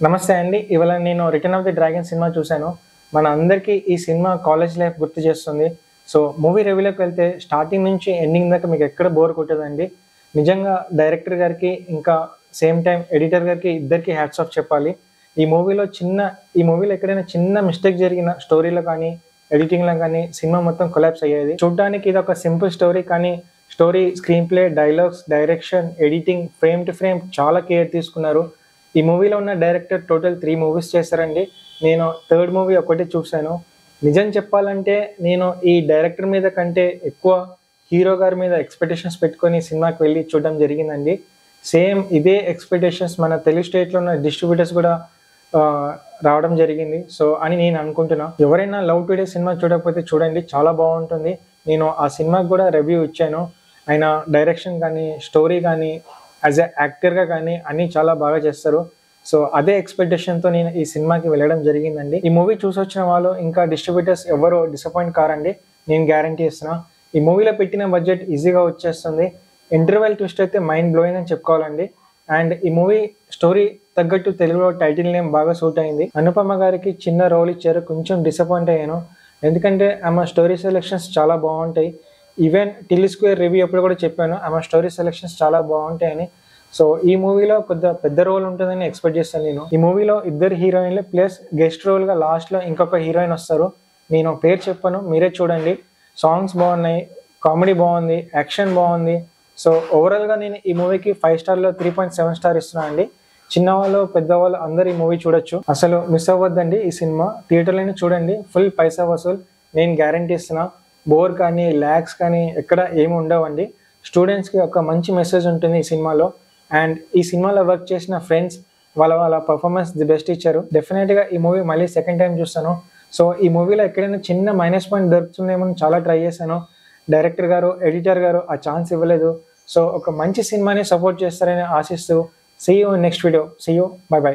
నమస్తే అండి. ఇవాళ నేను 'return of the dragon' cinema చూశాను. మన అందరికీ ఈ సినిమా కాలేజ్ లైఫ్ గుర్తు చేస్తుంది. సో, మూవీ రివ్యూలోకి వెళ్తే స్టార్టింగ్ నుంచి ఎండింగ్ దాకా మీకు ఎక్కడ బోర్ కొట్టదండి. నిజంగా డైరెక్టర్ గారికి, ఇంకా సేమ్ టైమ్ ఎడిటర్ గారికి ఇద్దరికీ హ్యాట్స్ ఆఫ్ చెప్పాలి. ఈ మూవీలో ఎక్కడైనా చిన్న మిస్టేక్ జరిగిన స్టోరీలో కానీ, ఎడిటింగ్‌లో కానీ సినిమా మొత్తం కొలాప్స్ అయ్యేది. చూడ్డానికి ఇదొక సింపుల్ స్టోరీ, కానీ story, screen play, dialogues, direction, editing, frame to frame చాలా కేర్ తీసుకున్నారు. ఈ మూవీలో ఉన్న డైరెక్టర్ టోటల్ 3 మూవీస్ చేశారండి. నేను థర్డ్ మూవీ ఒకటి చూశాను. నిజం చెప్పాలంటే నేను ఈ డైరెక్టర్ మీద కంటే ఎక్కువ హీరో గారి మీద ఎక్స్‌పెక్టేషన్స్ పెట్టుకొని సినిమాకి వెళ్ళి చూడడం జరిగిందండి. సేమ్ ఇదే ఎక్స్‌పెక్టేషన్స్ మన తెలుగు స్టేట్‌లో ఉన్న డిస్ట్రిబ్యూటర్స్ కూడా రావడం జరిగింది. సో, అని నేను అనుకుంటున్నా. ఎవరైనా లవ్ టుడే సినిమా చూడకపోతే చూడండి, చాలా బాగుంటుంది. నేను ఆ సినిమాకి కూడా రివ్యూ ఇచ్చాను. ఆయన డైరెక్షన్ కానీ, స్టోరీ కానీ, యాజ్ ఎ యాక్టర్‌గా కానీ అన్నీ చాలా బాగా చేస్తారు. సో, అదే ఎక్స్‌పెక్టేషన్‌తో నేను ఈ సినిమాకి వెళ్ళడం జరిగిందండి. ఈ మూవీ చూసొచ్చిన వాళ్ళు ఇంకా డిస్ట్రిబ్యూటర్స్ ఎవరు డిసప్పాయింట్ కారండి, నేను గ్యారంటీ ఇస్తున్నా. ఈ మూవీలో పెట్టిన బడ్జెట్ ఈజీగా వచ్చేస్తుంది. ఇంటర్వెల్ ట్విస్ట్ అయితే మైండ్ బ్లోయింగ్ అని చెప్పుకోవాలండి. అండ్ ఈ మూవీ స్టోరీ తగ్గట్టు తెలుగులో టైటిల్ నేమ్ బాగా సూట్ అయింది. అనుపమ గారికి చిన్న రోల్ ఇచ్చారు, కొంచెం డిసప్పాయింట్ అయ్యాను. ఎందుకంటే ఆమె స్టోరీ సెలెక్షన్స్ చాలా బాగుంటాయి. ఈవెన్ టిల్లీ స్క్వేర్ రివ్యూ అప్పుడు కూడా చెప్పాను, ఆమె స్టోరీ సెలెక్షన్స్ చాలా బాగుంటాయని. సో, ఈ మూవీలో పెద్ద రోల్ ఉంటుందని ఎక్స్పెక్ట్ చేస్తాను నేను. ఈ మూవీలో ఇద్దరు హీరోయిన్లు ప్లస్ గెస్ట్ రోల్గా లాస్ట్లో ఇంకొక హీరోయిన్ వస్తారు. నేను పేరు చెప్పను, మీరే చూడండి. సాంగ్స్ బాగున్నాయి, కామెడీ బాగుంది, యాక్షన్ బాగుంది. సో, ఓవరాల్గా నేను ఈ మూవీకి 5 స్టార్లో 3.7 స్టార్ ఇస్తున్నాను అండి. చిన్నవాళ్ళు, పెద్దవాళ్ళు అందరు ఈ మూవీ చూడొచ్చు. అసలు మిస్ అవ్వద్దండి ఈ సినిమా. థియేటర్లోనే చూడండి, ఫుల్ పైసా వసూల్, నేను గ్యారంటీ ఇస్తున్నా. బోర్ కానీ, ల్యాగ్స్ కానీ ఎక్కడ ఏమి ఉండవండి. స్టూడెంట్స్కి ఒక మంచి మెసేజ్ ఉంటుంది ఈ సినిమాలో. అండ్ ఈ సినిమాలో వర్క్ చేసిన ఫ్రెండ్స్ వాళ్ళ పర్ఫార్మెన్స్ ది బెస్ట్ ఇచ్చారు. డెఫినెట్గా ఈ మూవీ మళ్ళీ సెకండ్ టైం చూస్తాను. సో, ఈ మూవీలో ఎక్కడైనా చిన్న మైనస్ పాయింట్ దొరుకుతుందేమో చాలా ట్రై చేశాను. డైరెక్టర్ గారు, ఎడిటర్ గారు ఆ ఛాన్స్ ఇవ్వలేదు. సో, ఒక మంచి సినిమాని సపోర్ట్ చేస్తారని ఆశిస్తూ, see you in next video. See you, bye by.